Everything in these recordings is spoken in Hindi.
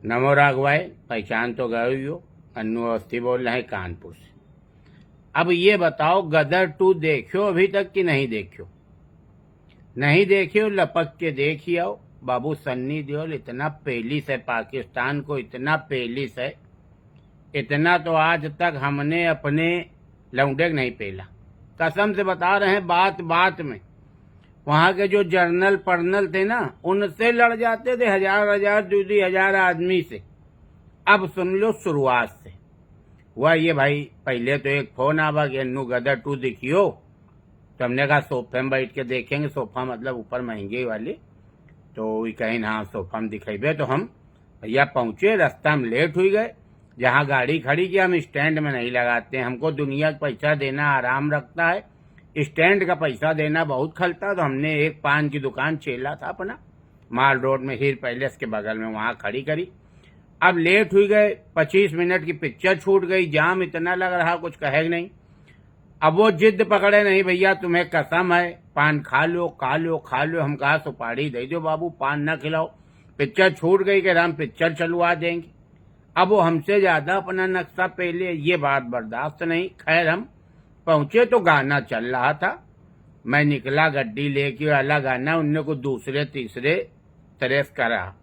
नमो राघवाय, पहचान तो गए ही हो। अन्नू अवस्थी बोल रहे हैं कानपुर से। अब ये बताओ, गदर 2 देखियो अभी तक कि नहीं देखियो? नहीं देखियो, लपक के देखी आओ। बाबू सन्नी देओल इतना पेलिस है, पाकिस्तान को इतना पेलिस है, इतना तो आज तक हमने अपने लौंडे नहीं पेला। कसम से बता रहे हैं, बात बात में वहां के जो जर्नल पर्नल थे ना, उनसे लड़ जाते थे, हजार हजार 2-2 हजार आदमी से। अब सुन लो शुरुआत से। हुआ ये भाई, पहले तो एक फोन आवा कि अन्नू गदर 2 दिखियो। तो हमने कहा सोफे में बैठ के देखेंगे। सोफा मतलब ऊपर महंगे वाली। तो कहीं हाँ सोफा में दिखेबे। तो हम भैया पहुंचे, रास्ता में लेट हुई गए। जहाँ गाड़ी खड़ी की हम स्टैंड में नहीं लगाते, हमको दुनिया का पैसा देना आराम रखता है, स्टैंड का पैसा देना बहुत खलता। तो हमने एक पान की दुकान चेला था अपना, माल रोड में हीर पैलेस के बगल में, वहां खड़ी करी। अब लेट हुई गए, 25 मिनट की पिक्चर छूट गई, जाम इतना लग रहा कुछ कहे नहीं। अब वो जिद पकड़े, नहीं भैया तुम्हें कसम है, पान खा लो खा लो खा लो। हम कहा सुपारी दे दो बाबू, पान ना खिलाओ, पिक्चर छूट गई कि हम पिक्चर चलवा देंगे। अब वो हमसे ज्यादा अपना नक्शा पहले, ये बात बर्दाश्त नहीं। खैर हम पहुंचे तो गाना चल रहा था। मैं निकला गड्डी लेके, वाला गाना उनने को दूसरे तीसरे तरह करा।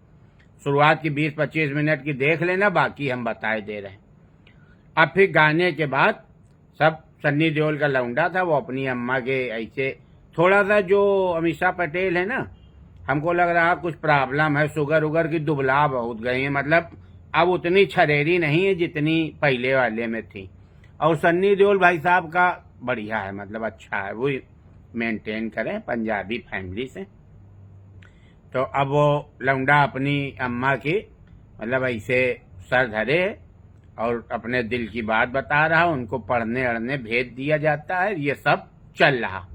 शुरुआत की 20-25 मिनट की देख लेना, बाकी हम बताए दे रहे हैं। अब फिर गाने के बाद सब, सन्नी देओल का लौंडा था, वो अपनी अम्मा के ऐसे थोड़ा सा, जो अमीषा पटेल है ना, हमको लग रहा कुछ प्रॉब्लम है, शुगर उगर की, दुबला बहुत गई है, मतलब अब उतनी छरेरी नहीं है जितनी पहले वाले में थी। और सन्नी देओल भाई साहब का बढ़िया है, मतलब अच्छा है, वो मेंटेन करें, पंजाबी फैमिली से। तो अब वो लौंडा अपनी अम्मा की मतलब ऐसे सर धरे और अपने दिल की बात बता रहा, उनको पढ़ने अड़ने भेज दिया जाता है, ये सब चल रहा।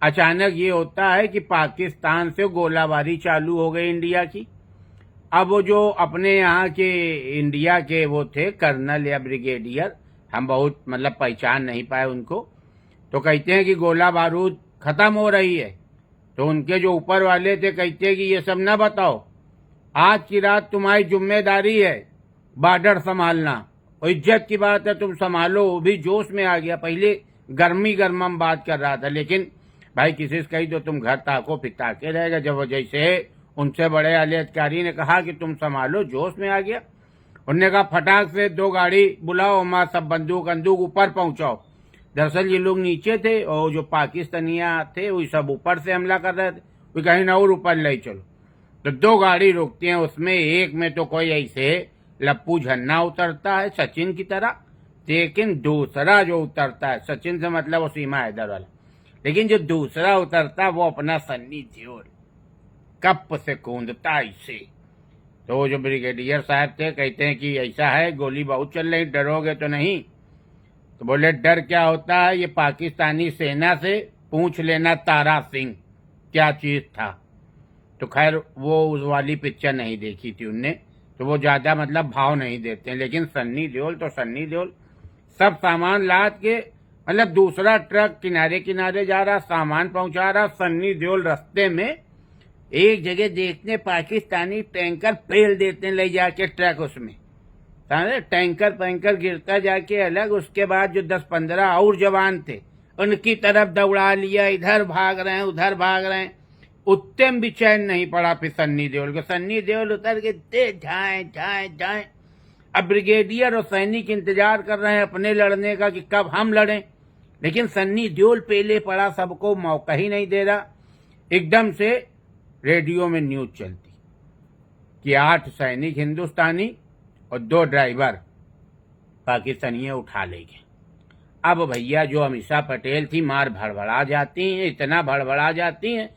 अचानक ये होता है कि पाकिस्तान से गोलाबारी चालू हो गई इंडिया की। अब वो जो अपने यहाँ के इंडिया के वो थे कर्नल या ब्रिगेडियर, हम बहुत मतलब पहचान नहीं पाए उनको। तो कहते हैं कि गोला बारूद खत्म हो रही है। तो उनके जो ऊपर वाले थे कहते हैं कि ये सब ना बताओ, आज की रात तुम्हारी जिम्मेदारी है बॉर्डर संभालना, और इज्जत की बात है, तुम संभालो। वो भी जोश में आ गया, पहले गर्मी गर्मम बात कर रहा था, लेकिन भाई किसी से कही तो तुम घर ताको पिता के रहेगा। जब वो जैसे उनसे बड़े आले अधिकारी ने कहा कि तुम संभालो, जोश में आ गया। उन्होंने कहा फटाक से 2 गाड़ी बुलाओ, हमारा सब बंदूक बंदूक ऊपर पहुंचाओ। दरअसल ये लोग नीचे थे और जो पाकिस्तानिया थे वो सब ऊपर से हमला कर रहे थे। वो कहीं ना और ऊपर ले चलो। तो 2 गाड़ी रुकती हैं, उसमें एक में तो कोई ऐसे लप्पू झन्ना उतरता है सचिन की तरह, लेकिन दूसरा जो उतरता है, सचिन से मतलब वो सीमा हैदर वाला, लेकिन जो दूसरा उतरता है वो अपना सन्नी देओल कप से कूदता ऐसे। तो जो ब्रिगेडियर साहब थे कहते हैं कि ऐसा है, गोली बहुत चल रही, डरोगे तो नहीं? तो बोले डर क्या होता है, ये पाकिस्तानी सेना से पूछ लेना तारा सिंह क्या चीज था। तो खैर वो उस वाली पिक्चर नहीं देखी थी उनने, तो वो ज्यादा मतलब भाव नहीं देते हैं। लेकिन सन्नी देओल तो सन्नी देओल, सब सामान लाद के, मतलब दूसरा ट्रक किनारे किनारे जा रहा, सामान पहुंचा रहा, सन्नी देओल रास्ते में एक जगह देखते पाकिस्तानी टैंकर पेल देते ले जाके ट्रक, उसमें टैंकर पैंकर गिरता जाके अलग। उसके बाद जो 10-15 और जवान थे उनकी तरफ दौड़ा लिया, इधर भाग रहे हैं उधर भाग रहे हैं। उतने भी चैन नहीं पड़ा फिर सन्नी देओल को। सन्नी देओल उतर के दे जाए जाए जाए। अब ब्रिगेडियर और सैनिक इंतजार कर रहे हैं अपने लड़ने का कि कब हम लड़ें, लेकिन सन्नी देओल पहले पड़ा, सबको मौका ही नहीं दे रहा। एकदम से रेडियो में न्यूज चलती कि 8 सैनिक हिंदुस्तानी और 2 ड्राइवर पाकिस्तानी उठा ले गए। अब भैया जो अमीषा पटेल थी मार भड़बड़ा जाती हैं, इतना भड़बड़ा जाती हैं,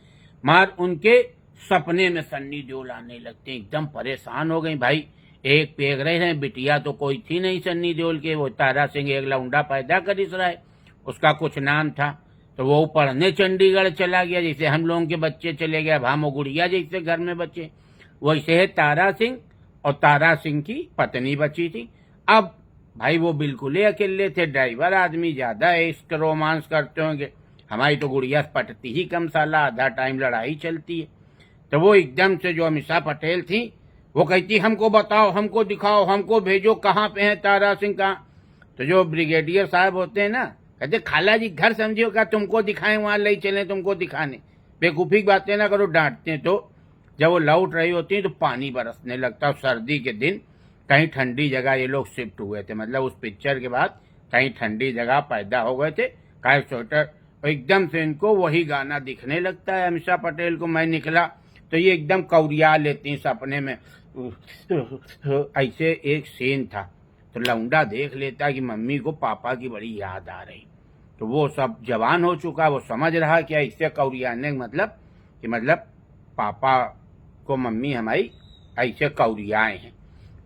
मार उनके सपने में सन्नी देओल आने लगते हैं। एकदम परेशान हो गई भाई। एक पेग रहे हैं, बिटिया तो कोई थी नहीं सन्नी देओल के, वो तारा सिंह एक लौंडा पैदा कर रहा है, उसका कुछ नाम था। तो वो पढ़ने चंडीगढ़ चला गया, जैसे हम लोगों के बच्चे चले गए, भामो गुड़िया जैसे घर में बच्चे, वैसे है तारा सिंह और तारा सिंह की पत्नी बची थी। अब भाई वो बिल्कुल ही अकेले थे, ड्राइवर आदमी ज्यादा इश्क रोमांस करते होंगे, हमारी तो गुड़िया पटती ही कम, साला आधा टाइम लड़ाई चलती है। तो वो एकदम से जो अमीषा पटेल थी वो कहती हमको बताओ, हमको दिखाओ, हमको भेजो, कहाँ पे है तारा सिंह, कहाँ। तो जो ब्रिगेडियर साहब होते हैं ना, कहते खाला जी घर समझियो का, तुमको दिखाएं, वहां ले चले तुमको दिखाने, बेवकूफ़ी की बातें ना करो, डांटते हैं। तो जब वो लौट रही होती है तो पानी बरसने लगता है। सर्दी के दिन कहीं ठंडी जगह ये लोग शिफ्ट हुए थे, मतलब उस पिक्चर के बाद कहीं ठंडी जगह पैदा हो गए थे, काहे स्वेटर। एकदम से इनको वही गाना दिखने लगता है अमीषा पटेल को, मैं निकला, तो ये एकदम कौरिया लेती सपने में। ऐसे एक सीन था, तो लौंडा देख लेता कि मम्मी को पापा की बड़ी याद आ रही, तो वो सब जवान हो चुका, वो समझ रहा कि ऐसे कौरियाने मतलब पापा को मम्मी हमारी ऐसे कौरियाए हैं।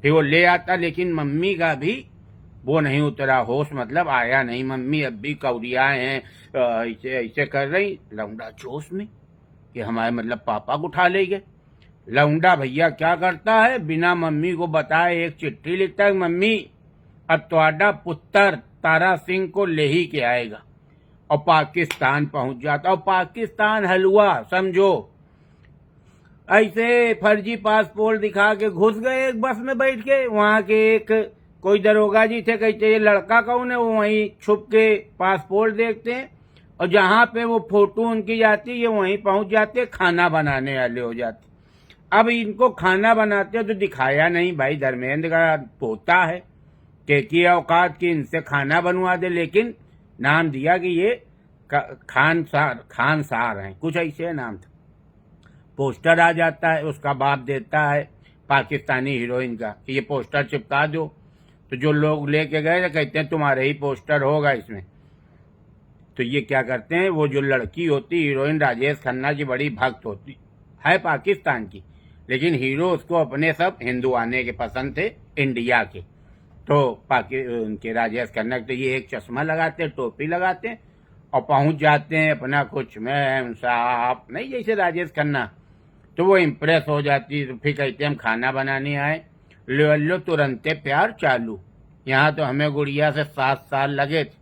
फिर वो ले आता, लेकिन मम्मी का भी वो नहीं उतरा होश, मतलब आया नहीं, मम्मी अब भी कौरियाए हैं, ऐसे ऐसे कर रही। लौंडा जोश में कि हमारे मतलब पापा को उठा ले गए। लौंडा भैया क्या करता है, बिना मम्मी को बताए एक चिट्ठी लिखता है, मम्मी अब तुम्हारा पुत्र तारा सिंह को ले ही के आएगा, और पाकिस्तान पहुंच जाता। और पाकिस्तान हलवा समझो, ऐसे फर्जी पासपोर्ट दिखा के घुस गए एक बस में बैठ के। वहां के एक कोई दरोगा जी थे, कहते ये लड़का कौन है, वो वहीं छुप के पासपोर्ट देखते हैं, और जहां पे वो फोटो उनकी जाती है वहीं पहुंच जाते, खाना बनाने वाले हो जाते। अब इनको खाना बनाते तो दिखाया नहीं, भाई धर्मेंद्र का पोता है, की औकात की इनसे खाना बनवा दे, लेकिन नाम दिया कि ये खान सार हैं, कुछ ऐसे नाम था। पोस्टर आ जाता है, उसका बाप देता है पाकिस्तानी हीरोइन का कि ये पोस्टर चिपका दो। तो जो लोग लेके गए कहते हैं तुम्हारे ही पोस्टर होगा इसमें। तो ये क्या करते हैं, वो जो लड़की होती हीरोइन राजेश खन्ना की बड़ी भक्त होती है पाकिस्तान की, लेकिन हीरो उसको अपने सब हिंदू आने के पसंद थे इंडिया के। तो उनके राजेश खन्ना, तो ये एक चश्मा लगाते, टोपी लगाते और पहुंच जाते हैं अपना कुछ मैम साहब नहीं जैसे राजेश खन्ना। तो वो इम्प्रेस हो जाती, तो फिर कहते हम खाना बनाने आए, लो तुरंते प्यार चालू। यहाँ तो हमें गुड़िया से 7 साल लगे थे,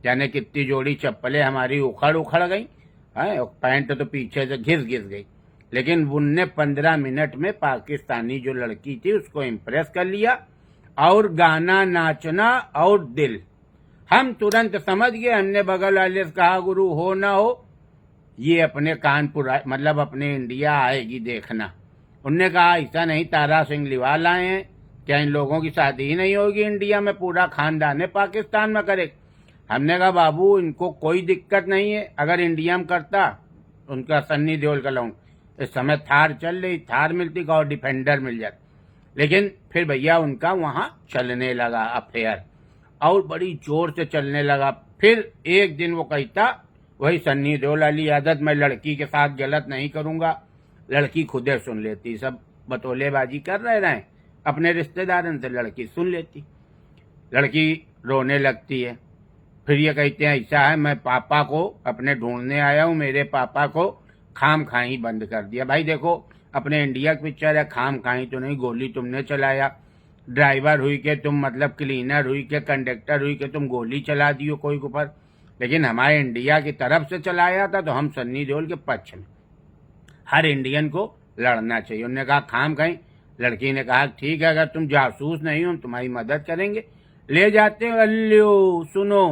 जाने कितनी जोड़ी चप्पलें हमारी उखड़ गई है, पैंट तो पीछे से घिस गई, लेकिन उनने 15 मिनट में पाकिस्तानी जो लड़की थी उसको इम्प्रेस कर लिया, और गाना नाचना और दिल। हम तुरंत समझ गए, हमने बगल वाले से कहा गुरु हो ना हो ये अपने कानपुर मतलब अपने इंडिया आएगी देखना। उनने कहा ऐसा नहीं, तारा सिंह लिवाल आए हैं, क्या इन लोगों की शादी ही नहीं होगी इंडिया में, पूरा खानदान है पाकिस्तान में करे। हमने कहा बाबू इनको कोई दिक्कत नहीं है, अगर इंडिया में करता उनका सन्नी देओल का लाऊं, इस समय थार चल रही, थार मिलती और डिफेंडर मिल जाती, लेकिन फिर भैया उनका वहां चलने लगा अफेयर, और बड़ी जोर से चलने लगा। फिर एक दिन वो कहता, वही सन्नी देओल वाली आदत, मैं लड़की के साथ गलत नहीं करूंगा, लड़की खुदे सुन लेती, सब बतौलेबाजी कर रहे अपने रिश्तेदारों से, लड़की सुन लेती, लड़की रोने लगती है। फिर ये कहते हैं ऐसा है, मैं पापा को अपने ढूंढने आया हूँ, मेरे पापा को खाम खाई बंद कर दिया। भाई देखो अपने इंडिया की पिक्चर है, खाम खाई तो नहीं, गोली तुमने चलाया, ड्राइवर हुई के तुम, मतलब क्लीनर हुई के, कंडक्टर हुई के तुम गोली चला दियो कोई के ऊपर, लेकिन हमारे इंडिया की तरफ से चलाया था, तो हम सन्नी देओल के पक्ष में, हर इंडियन को लड़ना चाहिए। उन्होंने कहा खाम खाई, लड़की ने कहा ठीक है, अगर तुम जासूस नहीं हो हम तुम्हारी मदद करेंगे। ले जाते हो, अल्लो सुनो,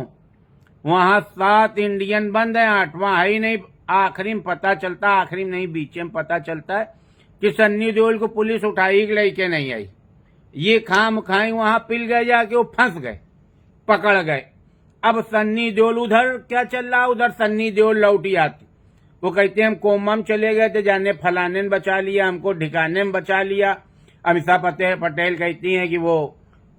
वहां 7 इंडियन बंद है, 8वां है ही नहीं। आखिरी में पता चलता, आखिरी में नहीं बीच में पता चलता है कि सन्नी देओल को पुलिस उठाई गई कि नहीं आई। ये खाम खाई वहां पिल गए, जाके वो फंस गए, पकड़ गए। अब सन्नी देओल उधर क्या चल रहा, उधर सन्नी देओल लौटी आती, वो कहते हम कोमा में चले गए थे, जाने फलाने ने बचा लिया, हमको ठिकाने में बचा लिया। अमीषा पटेल कहती हैं कि वो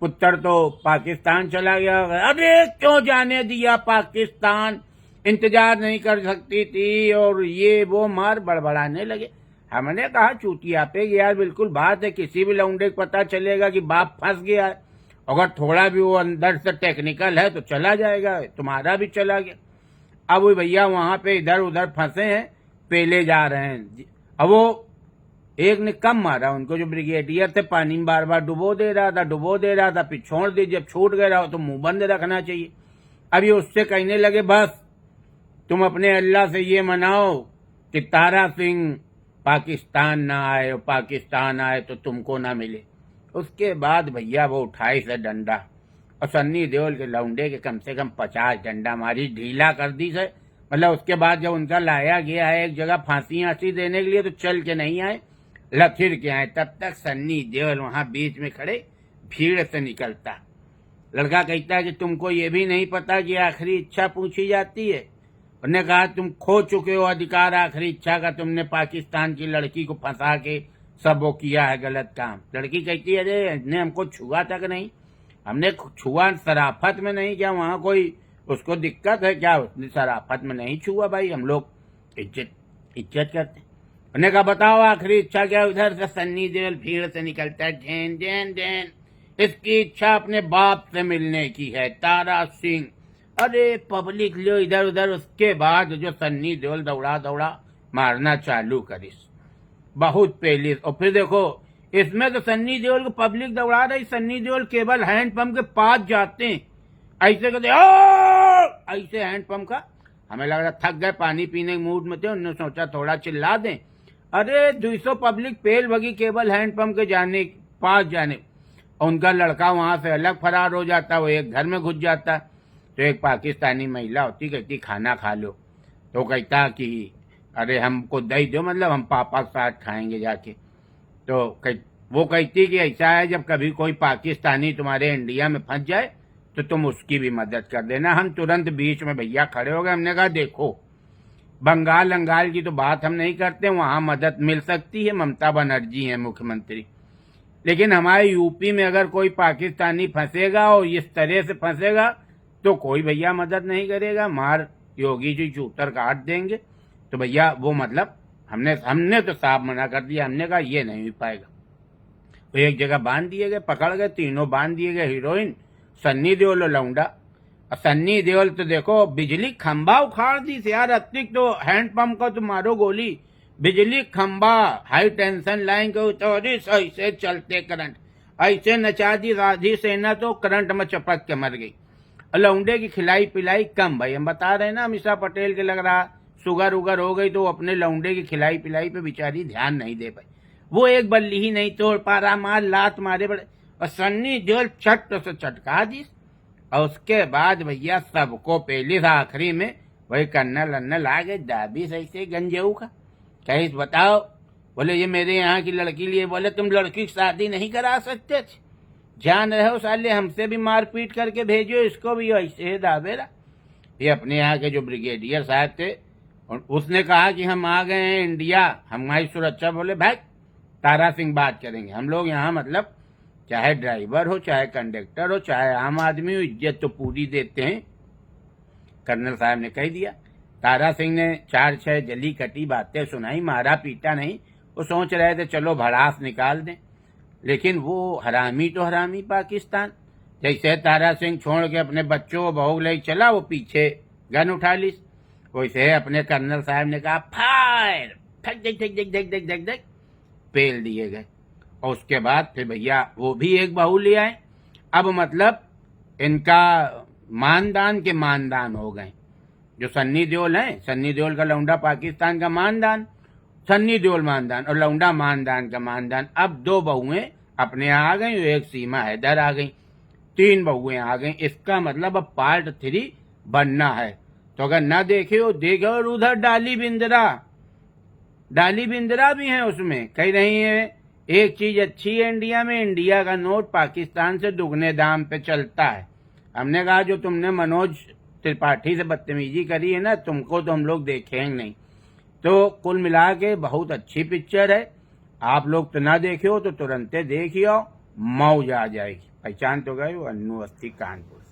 पुत्र तो पाकिस्तान चला गया। अरे क्यों जाने दिया पाकिस्तान, इंतजार नहीं कर सकती थी, और ये वो मार बड़बड़ाने लगे। हमने कहा चूतिया पे यार, बिल्कुल बात है, किसी भी लौंडे को पता चलेगा कि बाप फंस गया है, अगर थोड़ा भी वो अंदर से टेक्निकल है तो चला जाएगा, तुम्हारा भी चला गया। अब वो भैया वहां पे इधर उधर फंसे हैं, पेले जा रहे हैं। अब वो एक ने कम मारा उनको, जो ब्रिगेडियर थे, पानी में बार बार डुबो दे रहा था, फिर छोड़ दे, जब छूट गया हो तो मुंह बंद रखना चाहिए। अब ये उससे कहने लगे बस तुम अपने अल्लाह से ये मनाओ कि तारा सिंह पाकिस्तान ना आए और पाकिस्तान आए तो तुमको ना मिले। उसके बाद भैया वो उठाई से डंडा और सन्नी देओल के लौंडे के कम से कम 50 डंडा मारी, ढीला कर दी से। मतलब उसके बाद जब उनका लाया गया है एक जगह फांसी आंसी देने के लिए तो चल के नहीं आए, लथिर के आए। तब तक सन्नी देओल वहां बीच में खड़े भीड़ से निकलता। लड़का कहता है कि तुमको ये भी नहीं पता कि आखिरी इच्छा पूछी जाती है। उन्होंने कहा तुम खो चुके हो अधिकार आखिरी इच्छा का, तुमने पाकिस्तान की लड़की को फंसा के सब वो किया है गलत काम। लड़की कहती है अरे ने हमको छुआ तक नहीं, हमने छुआ शराफत में नहीं, क्या वहां कोई उसको दिक्कत है क्या? उसने शराफत में नहीं छुआ भाई, हम लोग इज्जत करते। उन्होंने कहा बताओ आखिरी इच्छा क्या? उधर से सन्नी देओल भीड़ से निकलता है, ढेन ढेन ढेन, इसकी इच्छा अपने बाप से मिलने की है, तारा सिंह। अरे पब्लिक लो इधर उधर। उसके बाद जो सन्नी देओल दौड़ा दौड़ा मारना चालू करिस, बहुत पहले। और फिर देखो इसमें तो सन्नी देओल को पब्लिक दौड़ा रही, सन्नी देओल केवल हैंडपंप के पास जाते हैं, ऐसे कहते ऐसे हैंडपंप का। हमें लग रहा थक गए, पानी पीने के मूड में थे, उन्होंने सोचा थोड़ा चिल्ला दें। अरे 200 पब्लिक पेल भगी केवल हैंडपंप के जाने पास जाने। उनका लड़का वहां से अलग फरार हो जाता, वो एक घर में घुस जाता। तो एक पाकिस्तानी महिला होती, कहती खाना खा लो। तो कहता कि अरे हमको दही दो, मतलब हम पापा के साथ खाएंगे जाके। तो वो कहती कि ऐसा है जब कभी कोई पाकिस्तानी तुम्हारे इंडिया में फंस जाए तो तुम उसकी भी मदद कर देना। हम तुरंत बीच में भैया खड़े हो गए। हमने कहा देखो बंगाल अंगाल की तो बात हम नहीं करते, वहां मदद मिल सकती है, ममता बनर्जी है मुख्यमंत्री। लेकिन हमारे यूपी में अगर कोई पाकिस्तानी फंसेगा और इस तरह से फंसेगा तो कोई भैया मदद नहीं करेगा, मार योगी जी चूतर काट देंगे। तो भैया वो मतलब हमने तो साफ मना कर दिया। हमने कहा ये नहीं हो पाएगा। तो एक जगह बांध दिए गए, पकड़ गए, तीनों बांध दिए गए, हीरोइन, सन्नी देओल और लौंडा। सन्नी देओल तो देखो बिजली खंभा उखाड़ दी थी यार। अतिक तो हैंडपंप को तो मारो गोली, बिजली खंभा हाई टेंशन लाइन के उतर ऐसे चलते करंट, ऐसे नचा दी राधी सेना तो करंट में चपक के मर गई। लौंडे की खिलाई पिलाई कम भाई, हम बता रहे हैं ना अमीषा पटेल के लग रहा शुगर उगर हो गई तो अपने लौंडे की खिलाई पिलाई पे बेचारी ध्यान नहीं दे पाई। वो एक बल्ली ही नहीं तोड़ पा रहा, मार लात मारे बड़े। और सन्नी देओल छट से चटका दी। और उसके बाद भैया सबको पहले था आखिरी में वही कर्नल अन्नल आ गए, दाबी सही से गंजेऊ का। कहीं बताओ, बोले ये मेरे यहाँ की लड़की लिए। बोले तुम लड़की की शादी नहीं करा सकते थे, जान रहे हो साले, हमसे भी मारपीट करके भेजो इसको भी। ऐसे दावेरा ये अपने यहाँ के जो ब्रिगेडियर साहब थे, उसने कहा कि हम आ गए हैं इंडिया, हमारी सुरक्षा। बोले भाई तारा सिंह बात करेंगे, हम लोग यहाँ मतलब चाहे ड्राइवर हो चाहे कंडक्टर हो चाहे आम आदमी हो, इज्जत तो पूरी देते हैं। कर्नल साहब ने कह दिया। तारा सिंह ने 4-6 जली कटी बातें सुनाई, मारा पीटा नहीं। वो सोच रहे थे चलो भड़ास निकाल दें, लेकिन वो हरामी तो हरामी पाकिस्तान। जैसे तारा सिंह छोड़ के अपने बच्चों को बहू ले चला, वो पीछे गन उठा ली। वैसे अपने कर्नल साहब ने कहा फायर, ठक देख देख देख देख देख देख देख, पेल दिए गए। और उसके बाद फिर भैया वो भी एक बहू ले आए। अब मतलब इनका मानदान के मानदान हो गए। जो सन्नी देओल है, सन्नी देओल का लौंडा पाकिस्तान का मानदान, सन्नी देओल मानदान और लौंडा मानदान का मानदान। अब 2 बहुएं अपने यहाँ आ गई, एक सीमा हैदर आ गई, 3 बहुएं आ गई। इसका मतलब अब पार्ट 3 बनना है। तो अगर न देखे हो देखे। और उधर डाली बिंद्रा भी है उसमें। कह रही है एक चीज अच्छी है इंडिया में, इंडिया का नोट पाकिस्तान से दुगने दाम पे चलता है। हमने कहा जो तुमने मनोज त्रिपाठी से बदतमीजी करी है ना, तुमको तो हम लोग देखेंगे नहीं। तो कुल मिला के बहुत अच्छी पिक्चर है। आप लोग तो ना देखे हो तो तुरंत देखियो, मौज आ जाएगी। पहचान तो गए हो, अन्नू अवस्थी, कानपुर।